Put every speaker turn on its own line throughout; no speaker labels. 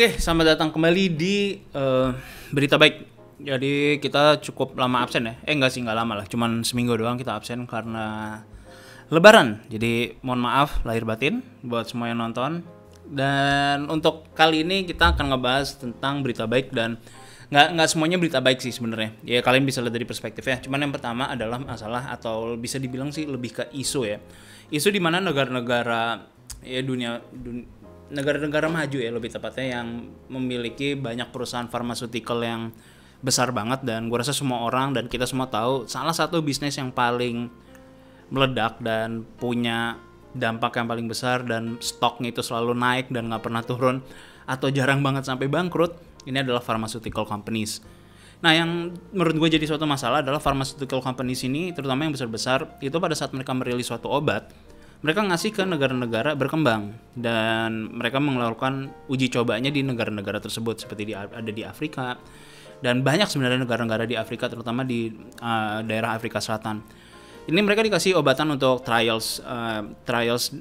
Oke, selamat datang kembali di Berita Baik. Jadi kita cukup lama absen ya. Enggak sih, enggak lama lah. Cuman seminggu doang kita absen karena Lebaran. Jadi mohon maaf lahir batin buat semua yang nonton. Dan untuk kali ini kita akan ngebahas tentang berita baik dan nggak semuanya berita baik sih sebenarnya. Ya kalian bisa lihat dari perspektifnya. Cuman yang pertama adalah masalah atau bisa dibilang sih lebih ke isu ya. Isu di mana negara-negara ya negara-negara maju ya lebih tepatnya yang memiliki banyak perusahaan farmaceutical yang besar banget, dan gue rasa semua orang dan kita semua tahu salah satu bisnis yang paling meledak dan punya dampak yang paling besar dan stoknya itu selalu naik dan nggak pernah turun atau jarang banget sampai bangkrut, ini adalah pharmaceutical companies. Nah, yang menurut gue jadi suatu masalah adalah pharmaceutical companies ini, terutama yang besar-besar, itu pada saat mereka merilis suatu obat, mereka ngasih ke negara-negara berkembang dan mereka melakukan uji cobanya di negara-negara tersebut seperti ada di Afrika dan banyak sebenarnya negara-negara di Afrika, terutama di daerah Afrika Selatan. Ini mereka dikasih obatan untuk trials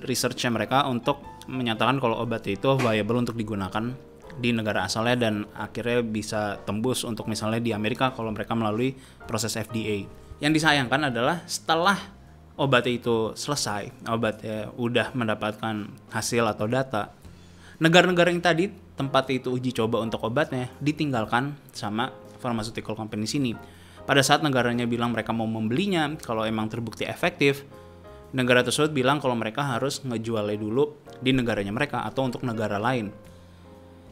research-nya mereka untuk menyatakan kalau obat itu viable untuk digunakan di negara asalnya dan akhirnya bisa tembus untuk misalnya di Amerika kalau mereka melalui proses FDA. Yang disayangkan adalah setelah obat itu selesai, obatnya udah mendapatkan hasil atau data, negara-negara yang tadi tempat itu uji coba untuk obatnya ditinggalkan sama pharmaceutical company sini. Pada saat negaranya bilang mereka mau membelinya, kalau emang terbukti efektif, negara tersebut bilang kalau mereka harus ngejualnya dulu di negaranya mereka atau untuk negara lain.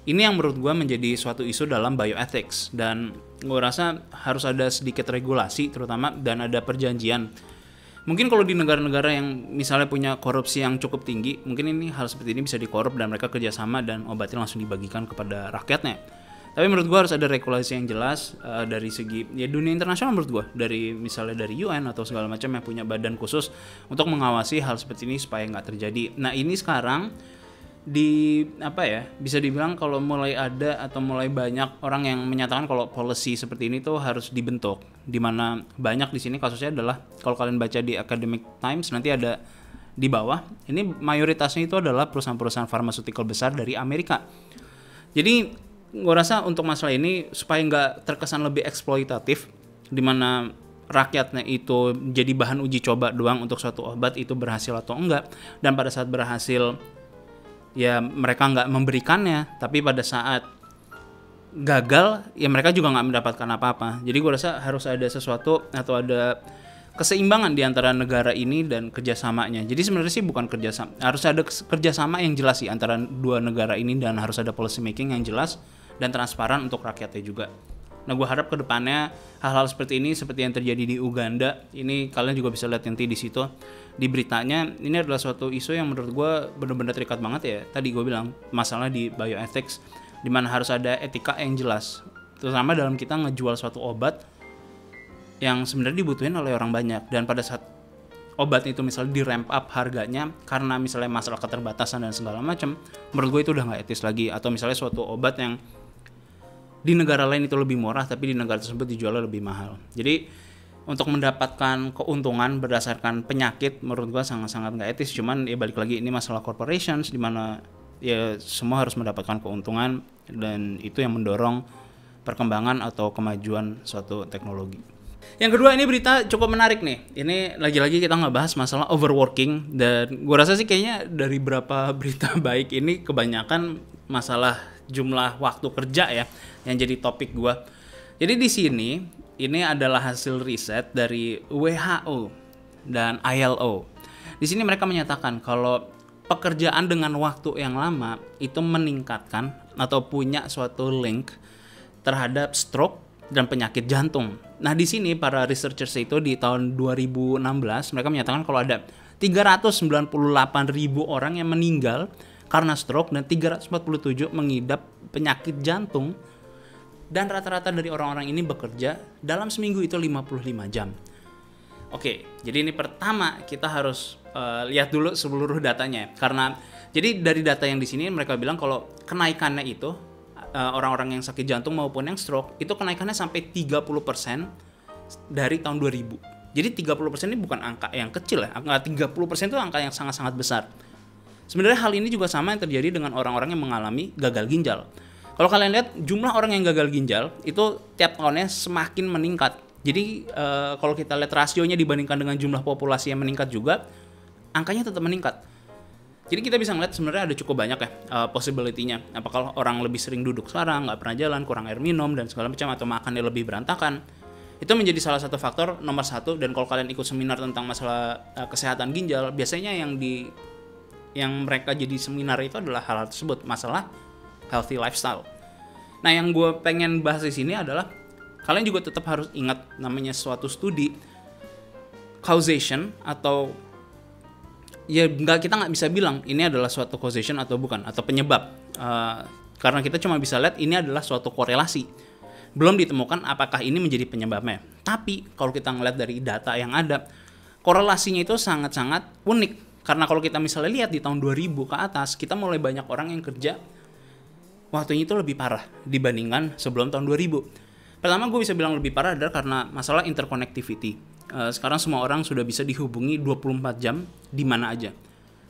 Ini yang menurut gue menjadi suatu isu dalam bioethics, dan gue rasa harus ada sedikit regulasi terutama dan ada perjanjian. Mungkin kalau di negara-negara yang misalnya punya korupsi yang cukup tinggi, mungkin ini hal seperti ini bisa dikorup dan mereka kerjasama dan obatnya langsung dibagikan kepada rakyatnya. Tapi menurut gue harus ada regulasi yang jelas dari segi ya dunia internasional, menurut gue dari misalnya dari UN atau segala macam yang punya badan khusus untuk mengawasi hal seperti ini supaya nggak terjadi. Nah, ini sekarang bisa dibilang kalau mulai ada atau mulai banyak orang yang menyatakan kalau policy seperti ini tuh harus dibentuk, dimana banyak di sini kasusnya adalah kalau kalian baca di Academic Times nanti ada di bawah, ini mayoritasnya itu adalah perusahaan-perusahaan farmaceutical besar dari Amerika. Jadi gue rasa untuk masalah ini supaya nggak terkesan lebih eksploitatif, dimana rakyatnya itu jadi bahan uji coba doang untuk suatu obat itu berhasil atau enggak, dan pada saat berhasil ya mereka nggak memberikannya, tapi pada saat gagal ya mereka juga nggak mendapatkan apa-apa. Jadi gue rasa harus ada sesuatu atau ada keseimbangan di antara negara ini dan kerjasamanya. Jadi sebenarnya sih bukan kerjasama, harus ada kerjasama yang jelas sih antara dua negara ini, dan harus ada policy making yang jelas dan transparan untuk rakyatnya juga. Nah, gue harap ke depannya hal-hal seperti ini, seperti yang terjadi di Uganda, ini kalian juga bisa lihat nanti di situ di beritanya. Ini adalah suatu isu yang menurut gue benar-benar terikat banget ya. Tadi gue bilang masalah di bioethics, di mana harus ada etika yang jelas, terutama dalam kita ngejual suatu obat yang sebenarnya dibutuhin oleh orang banyak. Dan pada saat obat itu misalnya di ramp up harganya karena misalnya masalah keterbatasan dan segala macam, menurut gue itu udah nggak etis lagi. Atau misalnya suatu obat yang di negara lain itu lebih murah tapi di negara tersebut dijualnya lebih mahal. Jadi untuk mendapatkan keuntungan berdasarkan penyakit menurut gua sangat-sangat nggak etis. Cuman ya balik lagi, ini masalah corporations di mana ya semua harus mendapatkan keuntungan, dan itu yang mendorong perkembangan atau kemajuan suatu teknologi. Yang kedua, ini berita cukup menarik nih. Ini lagi-lagi kita ngebahas masalah overworking, dan gua rasa sih kayaknya dari berapa berita baik ini kebanyakan masalah jumlah waktu kerja ya yang jadi topik gua. Jadi di sini ini adalah hasil riset dari WHO dan ILO. Di sini mereka menyatakan kalau pekerjaan dengan waktu yang lama itu meningkatkan atau punya suatu link terhadap stroke dan penyakit jantung. Nah, di sini para researchers itu di tahun 2016 mereka menyatakan kalau ada 398.000 orang yang meninggal karena stroke dan 347 mengidap penyakit jantung, dan rata-rata dari orang-orang ini bekerja dalam seminggu itu 55 jam. Oke, jadi ini pertama kita harus lihat dulu seluruh datanya, karena jadi dari data yang di sini mereka bilang kalau kenaikannya itu orang-orang yang sakit jantung maupun yang stroke itu kenaikannya sampai 30% dari tahun 2000. Jadi 30% ini bukan angka yang kecil ya, angka 30% itu angka yang sangat-sangat besar. Sebenarnya hal ini juga sama yang terjadi dengan orang-orang yang mengalami gagal ginjal. Kalau kalian lihat jumlah orang yang gagal ginjal itu tiap tahunnya semakin meningkat. Jadi kalau kita lihat rasionya dibandingkan dengan jumlah populasi yang meningkat juga, angkanya tetap meningkat. Jadi kita bisa ngeliat sebenarnya ada cukup banyak ya possibility-nya. Apakah orang lebih sering duduk sekarang, nggak pernah jalan, kurang air minum dan segala macam, atau makannya lebih berantakan. Itu menjadi salah satu faktor nomor satu. Dan kalau kalian ikut seminar tentang masalah kesehatan ginjal, biasanya yang mereka jadi seminar itu adalah hal tersebut, masalah healthy lifestyle. Nah, yang gue pengen bahas di sini adalah kalian juga tetap harus ingat namanya suatu studi causation, atau ya kita nggak bisa bilang ini adalah suatu causation atau bukan, atau penyebab, karena kita cuma bisa lihat ini adalah suatu korelasi. Belum ditemukan apakah ini menjadi penyebabnya. Tapi kalau kita ngeliat dari data yang ada, korelasinya itu sangat-sangat unik. Karena kalau kita misalnya lihat di tahun 2000 ke atas, kita mulai banyak orang yang kerja waktunya itu lebih parah dibandingkan sebelum tahun 2000. Pertama, gue bisa bilang lebih parah adalah karena masalah interconnectivity. Sekarang semua orang sudah bisa dihubungi 24 jam di mana aja.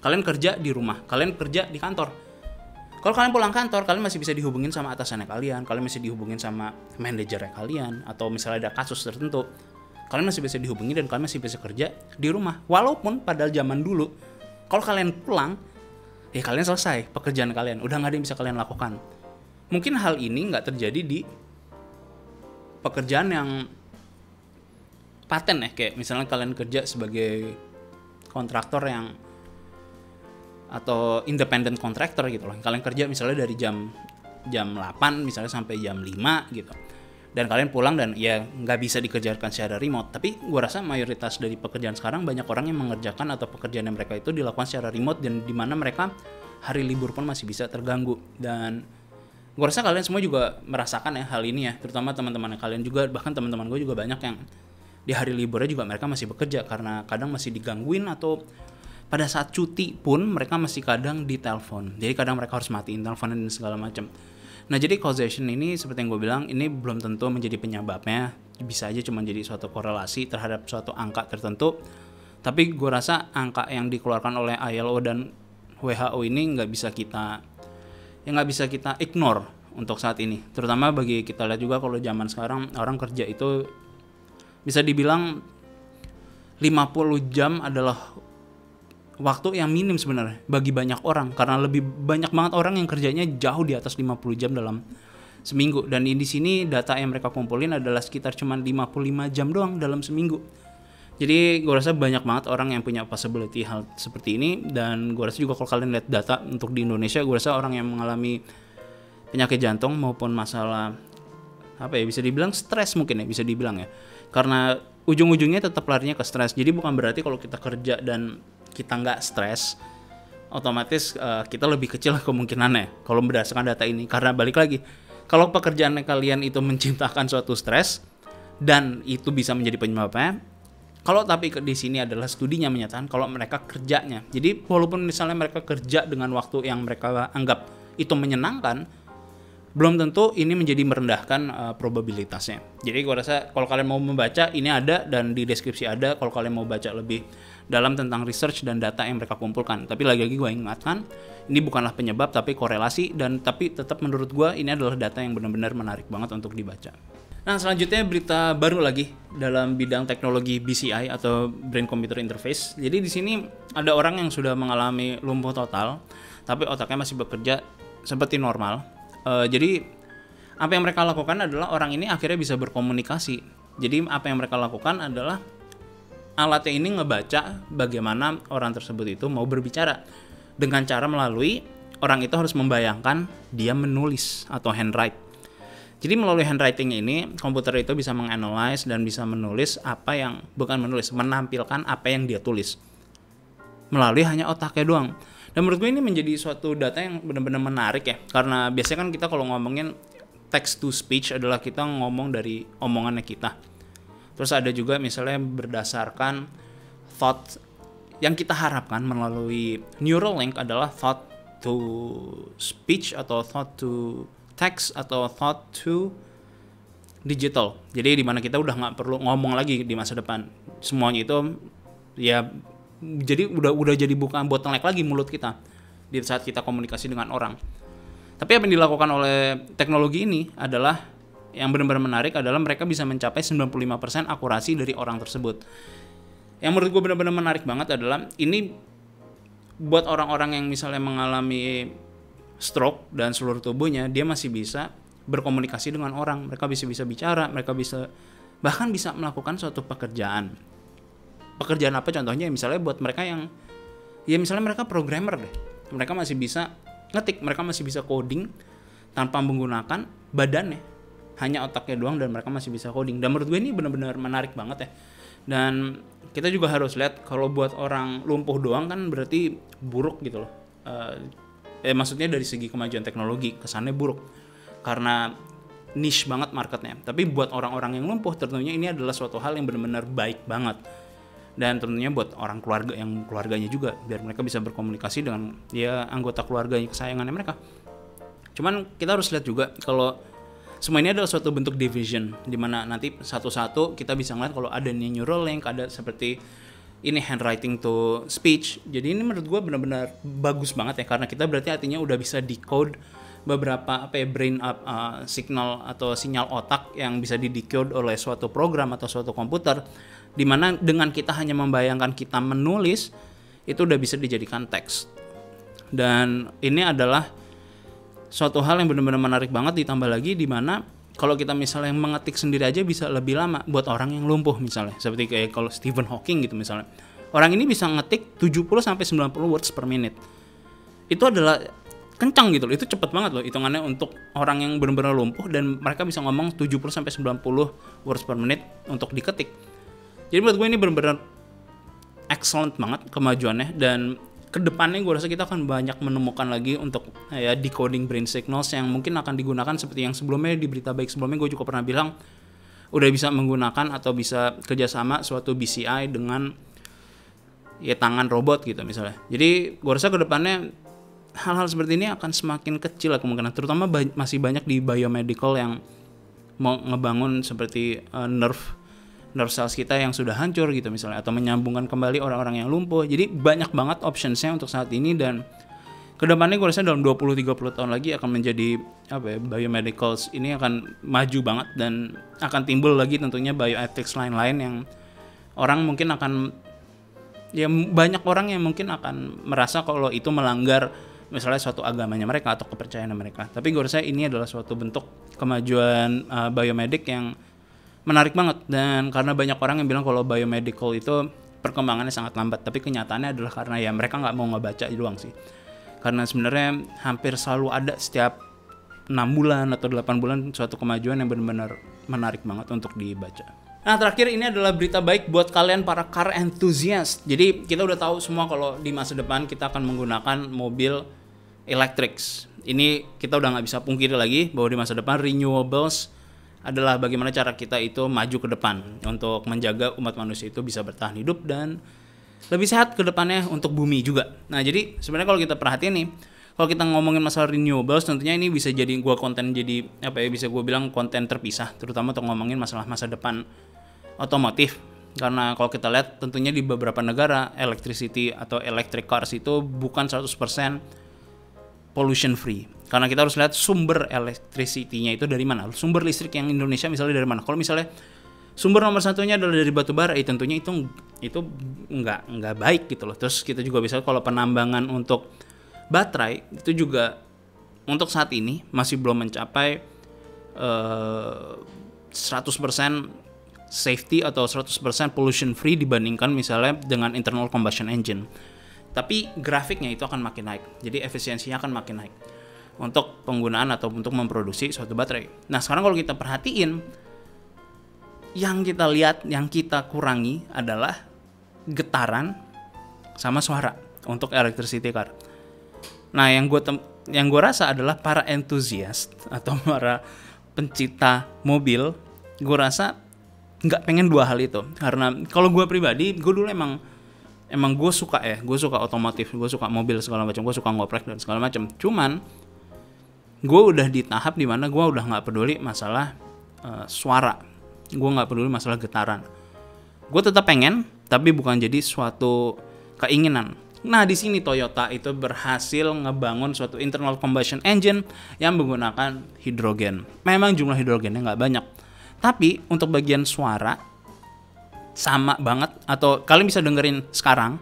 Kalian kerja di rumah, kalian kerja di kantor. Kalau kalian pulang kantor, kalian masih bisa dihubungin sama atasannya kalian masih dihubungin sama manajernya kalian, atau misalnya ada kasus tertentu, kalian masih bisa dihubungi dan kalian masih bisa kerja di rumah. Walaupun pada zaman dulu, kalau kalian pulang, ya kalian selesai pekerjaan kalian, udah nggak ada yang bisa kalian lakukan. Mungkin hal ini nggak terjadi di pekerjaan yang paten ya, kayak misalnya kalian kerja sebagai kontraktor yang atau independent contractor gitu loh. Kalian kerja misalnya dari jam 8 misalnya sampai jam 5 gitu. Dan kalian pulang dan ya nggak bisa dikerjakan secara remote. Tapi gue rasa mayoritas dari pekerjaan sekarang banyak orang yang mengerjakan atau pekerjaan yang mereka itu dilakukan secara remote, dan di mana mereka hari libur pun masih bisa terganggu. Dan gue rasa kalian semua juga merasakan ya hal ini ya, terutama teman-teman kalian juga, bahkan teman-teman gue juga banyak yang di hari liburnya juga mereka masih bekerja, karena kadang masih digangguin, atau pada saat cuti pun mereka masih kadang ditelepon. Jadi kadang mereka harus matiin telepon dan segala macam. Nah, jadi causation ini seperti yang gue bilang, ini belum tentu menjadi penyebabnya, bisa aja cuma jadi suatu korelasi terhadap suatu angka tertentu. Tapi gue rasa angka yang dikeluarkan oleh ILO dan WHO ini nggak bisa kita ignore untuk saat ini. Terutama bagi kita lihat juga kalau zaman sekarang orang kerja itu bisa dibilang 50 jam adalah waktu yang minim sebenarnya bagi banyak orang, karena lebih banyak banget orang yang kerjanya jauh di atas 50 jam dalam seminggu. Dan di sini data yang mereka kumpulin adalah sekitar cuma 55 jam doang dalam seminggu. Jadi gue rasa banyak banget orang yang punya possibility hal seperti ini. Dan gue rasa juga kalau kalian lihat data untuk di Indonesia, gue rasa orang yang mengalami penyakit jantung maupun masalah bisa dibilang stres mungkin ya, bisa dibilang ya, karena ujung-ujungnya tetap larinya ke stres. Jadi bukan berarti kalau kita kerja dan kita nggak stres otomatis kita lebih kecil kemungkinannya kalau berdasarkan data ini. Karena balik lagi, kalau pekerjaan kalian itu menciptakan suatu stres dan itu bisa menjadi penyebabnya, kalau tapi di sini adalah studinya menyatakan kalau mereka kerjanya, jadi walaupun misalnya mereka kerja dengan waktu yang mereka anggap itu menyenangkan, belum tentu ini menjadi merendahkan probabilitasnya. Jadi gue rasa kalau kalian mau membaca, ini ada dan di deskripsi ada kalau kalian mau baca lebih dalam tentang research dan data yang mereka kumpulkan. Tapi lagi-lagi gue ingatkan, ini bukanlah penyebab tapi korelasi, dan tapi tetap menurut gue ini adalah data yang benar-benar menarik banget untuk dibaca. Nah, selanjutnya berita baru lagi dalam bidang teknologi BCI atau Brain Computer Interface. Jadi di sini ada orang yang sudah mengalami lumpuh total, tapi otaknya masih bekerja seperti normal. Jadi apa yang mereka lakukan adalah orang ini akhirnya bisa berkomunikasi. Jadi apa yang mereka lakukan adalah alatnya ini ngebaca bagaimana orang tersebut itu mau berbicara dengan cara melalui orang itu harus membayangkan dia menulis atau handwrite. Jadi melalui handwriting ini komputer itu bisa menganalize dan bisa menulis menampilkan apa yang dia tulis melalui hanya otaknya doang. Dan menurut gue ini menjadi suatu data yang benar-benar menarik ya, karena biasanya kan kita kalau ngomongin text to speech adalah kita ngomong dari omongannya kita. Terus ada juga misalnya berdasarkan thought yang kita harapkan melalui Neuralink adalah thought to speech atau thought to text atau thought to digital. Jadi di mana kita udah nggak perlu ngomong lagi di masa depan. Semuanya itu ya jadi udah jadi bukan bottleneck lagi mulut kita di saat kita komunikasi dengan orang. Tapi apa yang dilakukan oleh teknologi ini adalah yang benar-benar menarik adalah mereka bisa mencapai 95% akurasi dari orang tersebut. Yang menurut gue benar-benar menarik banget adalah ini buat orang-orang yang misalnya mengalami stroke dan seluruh tubuhnya, dia masih bisa berkomunikasi dengan orang. Mereka bisa bicara, mereka bisa bahkan bisa melakukan suatu pekerjaan. Pekerjaan apa contohnya? Misalnya buat mereka yang ya misalnya mereka programmer deh. Mereka masih bisa ngetik, mereka masih bisa coding tanpa menggunakan badannya, hanya otaknya doang, dan mereka masih bisa coding. Dan menurut gue ini benar-benar menarik banget ya. Dan kita juga harus lihat kalau buat orang lumpuh doang kan berarti buruk gitu loh. Maksudnya dari segi kemajuan teknologi kesannya buruk karena niche banget marketnya. Tapi buat orang-orang yang lumpuh tentunya ini adalah suatu hal yang benar-benar baik banget. Dan tentunya buat orang keluarga yang keluarganya juga, biar mereka bisa berkomunikasi dengan ya anggota keluarganya kesayangannya mereka. Cuman kita harus lihat juga kalau semua ini adalah suatu bentuk division, di mana nanti satu-satu kita bisa ngeliat kalau ada nih neural link, ada seperti ini handwriting to speech. Jadi ini menurut gue benar-benar bagus banget ya, karena kita berarti artinya udah bisa decode beberapa brain up signal atau sinyal otak yang bisa di-decode oleh suatu program atau suatu komputer, dimana dengan kita hanya membayangkan kita menulis itu udah bisa dijadikan teks. Dan ini adalah suatu hal yang benar-benar menarik banget, ditambah lagi dimana kalau kita misalnya mengetik sendiri aja bisa lebih lama buat orang yang lumpuh misalnya, seperti kayak kalau Stephen Hawking gitu misalnya, orang ini bisa ngetik 70-90 words per minute. Itu adalah kencang gitu loh, itu cepet banget loh hitungannya untuk orang yang benar-benar lumpuh, dan mereka bisa ngomong 70-90 words per minute untuk diketik. Jadi menurut gue ini benar-benar excellent banget kemajuannya, dan kedepannya gue rasa kita akan banyak menemukan lagi untuk ya decoding brain signals yang mungkin akan digunakan seperti yang sebelumnya di berita baik sebelumnya gue juga pernah bilang udah bisa menggunakan atau bisa kerjasama suatu BCI dengan ya tangan robot gitu misalnya. Jadi gue rasa kedepannya hal-hal seperti ini akan semakin kecil lah kemungkinan, terutama masih banyak di biomedical yang mau ngebangun seperti nerve cells kita yang sudah hancur gitu misalnya, atau menyambungkan kembali orang-orang yang lumpuh. Jadi banyak banget optionsnya untuk saat ini, dan kedepannya gue rasa dalam 20-30 tahun lagi akan menjadi biomedicals ini akan maju banget, dan akan timbul lagi tentunya bioethics lain-lain yang orang mungkin akan ya banyak orang yang mungkin akan merasa kalau itu melanggar misalnya suatu agamanya mereka atau kepercayaan mereka. Tapi gue rasa ini adalah suatu bentuk kemajuan biomedik yang menarik banget, dan karena banyak orang yang bilang kalau biomedical itu perkembangannya sangat lambat, tapi kenyataannya adalah karena ya mereka nggak mau ngebaca doang sih. Karena sebenarnya hampir selalu ada setiap 6 bulan atau 8 bulan suatu kemajuan yang benar-benar menarik banget untuk dibaca. Nah terakhir ini adalah berita baik buat kalian para car enthusiast. Jadi kita udah tahu semua kalau di masa depan kita akan menggunakan mobil electrics. Ini kita udah nggak bisa pungkiri lagi bahwa di masa depan renewables adalah bagaimana cara kita itu maju ke depan untuk menjaga umat manusia itu bisa bertahan hidup dan lebih sehat ke depannya untuk bumi juga. Nah jadi sebenarnya kalau kita perhatiin nih, kalau kita ngomongin masalah renewables, tentunya ini bisa jadi konten jadi bisa gue bilang konten terpisah, terutama untuk ngomongin masalah masa depan otomotif. Karena kalau kita lihat tentunya di beberapa negara electricity atau electric cars itu bukan 100% pollution free. Karena kita harus lihat sumber electricity-nya itu dari mana. Sumber listrik yang Indonesia misalnya dari mana. Kalau misalnya sumber nomor satunya adalah dari batu bara, tentunya itu nggak baik gitu loh. Terus kita juga bisa kalau penambangan untuk baterai itu juga untuk saat ini masih belum mencapai 100% safety atau 100% pollution free dibandingkan misalnya dengan internal combustion engine. Tapi grafiknya itu akan makin naik. Jadi efisiensinya akan makin naik untuk penggunaan atau untuk memproduksi suatu baterai. Nah sekarang kalau kita perhatiin, yang kita lihat, yang kita kurangi adalah getaran sama suara untuk electricity car. Nah yang gue rasa adalah para enthusiast atau para pencipta mobil, gue rasa nggak pengen dua hal itu. Karena kalau gue pribadi, gue dulu emang gue suka otomotif, gue suka mobil segala macam, gue suka ngoprek dan segala macam. Cuman gue udah di tahap dimana gue udah nggak peduli masalah suara, gue nggak peduli masalah getaran. Gue tetap pengen, tapi bukan jadi suatu keinginan. Nah, di sini Toyota itu berhasil ngebangun suatu internal combustion engine yang menggunakan hidrogen. Memang jumlah hidrogennya nggak banyak, tapi untuk bagian suara sama banget. Atau kalian bisa dengerin sekarang.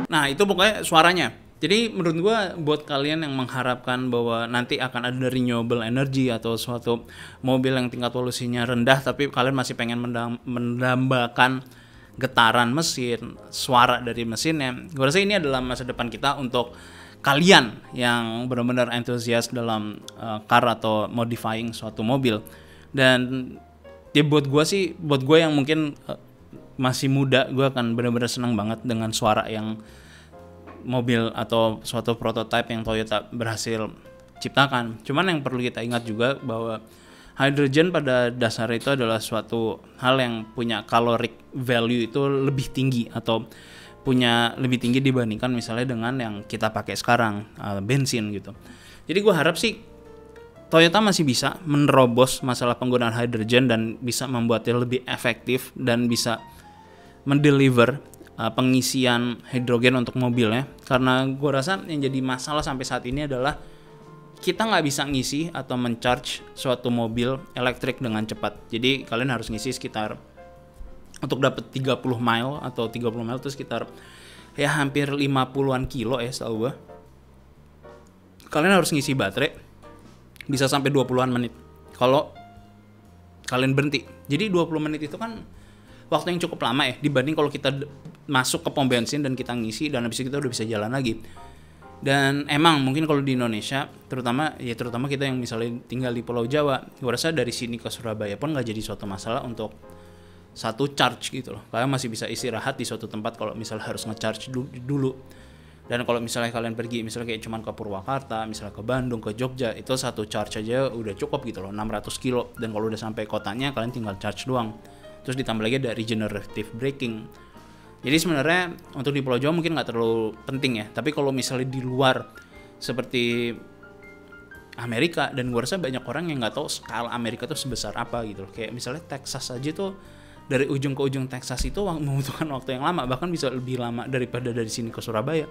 Nah, itu pokoknya suaranya. Jadi menurut gua buat kalian yang mengharapkan bahwa nanti akan ada renewable energy atau suatu mobil yang tingkat polusinya rendah tapi kalian masih pengen mendambakan getaran mesin, suara dari mesinnya, gua rasa ini adalah masa depan kita untuk kalian yang benar-benar antusias dalam car atau modifying suatu mobil. Dan ya buat gue yang mungkin masih muda, gue akan benar-benar senang banget dengan suara yang mobil atau suatu prototipe yang Toyota berhasil ciptakan. Cuman yang perlu kita ingat juga bahwa hydrogen pada dasarnya itu adalah suatu hal yang punya caloric value itu lebih tinggi atau punya lebih tinggi dibandingkan misalnya dengan yang kita pakai sekarang, bensin gitu. Jadi gue harap sih Toyota masih bisa menerobos masalah penggunaan hydrogen dan bisa membuatnya lebih efektif dan bisa mendeliver pengisian hidrogen untuk mobilnya. Karena gue rasa yang jadi masalah sampai saat ini adalah kita nggak bisa ngisi atau mencharge suatu mobil elektrik dengan cepat. Jadi kalian harus ngisi sekitar, untuk dapat 30 mile atau 30 mile itu sekitar ya hampir 50-an kilo ya setahu gue. Kalian harus ngisi baterai bisa sampai 20-an menit kalau kalian berhenti. Jadi 20 menit itu kan waktu yang cukup lama ya dibanding kalau kita masuk ke pom bensin dan kita ngisi dan habis itu kita udah bisa jalan lagi. Dan emang mungkin kalau di Indonesia terutama kita yang misalnya tinggal di Pulau Jawa, gue rasa dari sini ke Surabaya pun nggak jadi suatu masalah untuk satu charge gitu loh. Kalian masih bisa istirahat di suatu tempat kalau misalnya harus nge-charge dulu. Dan kalau misalnya kalian pergi misalnya kayak cuman ke Purwakarta, misalnya ke Bandung, ke Jogja, itu satu charge aja udah cukup gitu loh, 600 kilo. Dan kalau udah sampai kotanya kalian tinggal charge doang. Terus ditambah lagi ada regenerative braking. Jadi sebenarnya untuk di Pulau Jawa mungkin nggak terlalu penting ya. Tapi kalau misalnya di luar seperti Amerika, dan gue rasa banyak orang yang nggak tahu skala Amerika tuh sebesar apa gitu loh. Kayak misalnya Texas aja tuh dari ujung ke ujung Texas itu membutuhkan waktu yang lama, bahkan bisa lebih lama daripada dari sini ke Surabaya.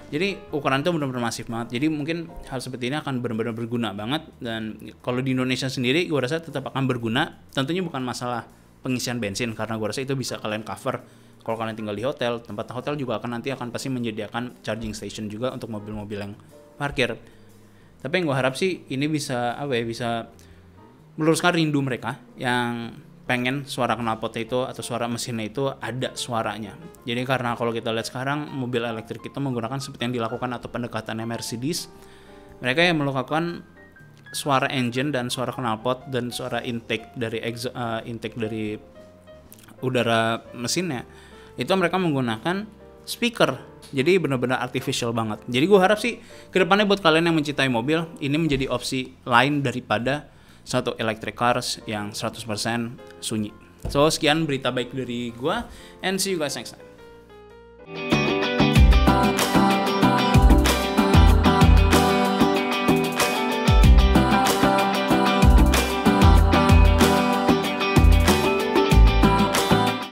Jadi ukuran itu benar-benar masif banget. Jadi mungkin hal seperti ini akan benar-benar berguna banget. Dan kalau di Indonesia sendiri gue rasa tetap akan berguna. Tentunya bukan masalah pengisian bensin, karena gue rasa itu bisa kalian cover kalau kalian tinggal di hotel. Tempat hotel juga nanti akan pasti menyediakan charging station juga untuk mobil-mobil yang parkir. Tapi yang gue harap sih ini bisa bisa meluruskan rindu mereka yang pengen suara knalpotnya itu atau suara mesinnya itu ada suaranya. Jadi karena kalau kita lihat sekarang mobil elektrik itu menggunakan seperti yang dilakukan atau pendekatannya Mercedes, mereka yang melakukan suara engine dan suara knalpot dan suara intake dari udara mesinnya itu mereka menggunakan speaker. Jadi benar-benar artificial banget. Jadi gue harap sih kedepannya buat kalian yang mencintai mobil, ini menjadi opsi lain daripada satu electric cars yang 100% sunyi. So, sekian berita baik dari gua, and see you guys next time.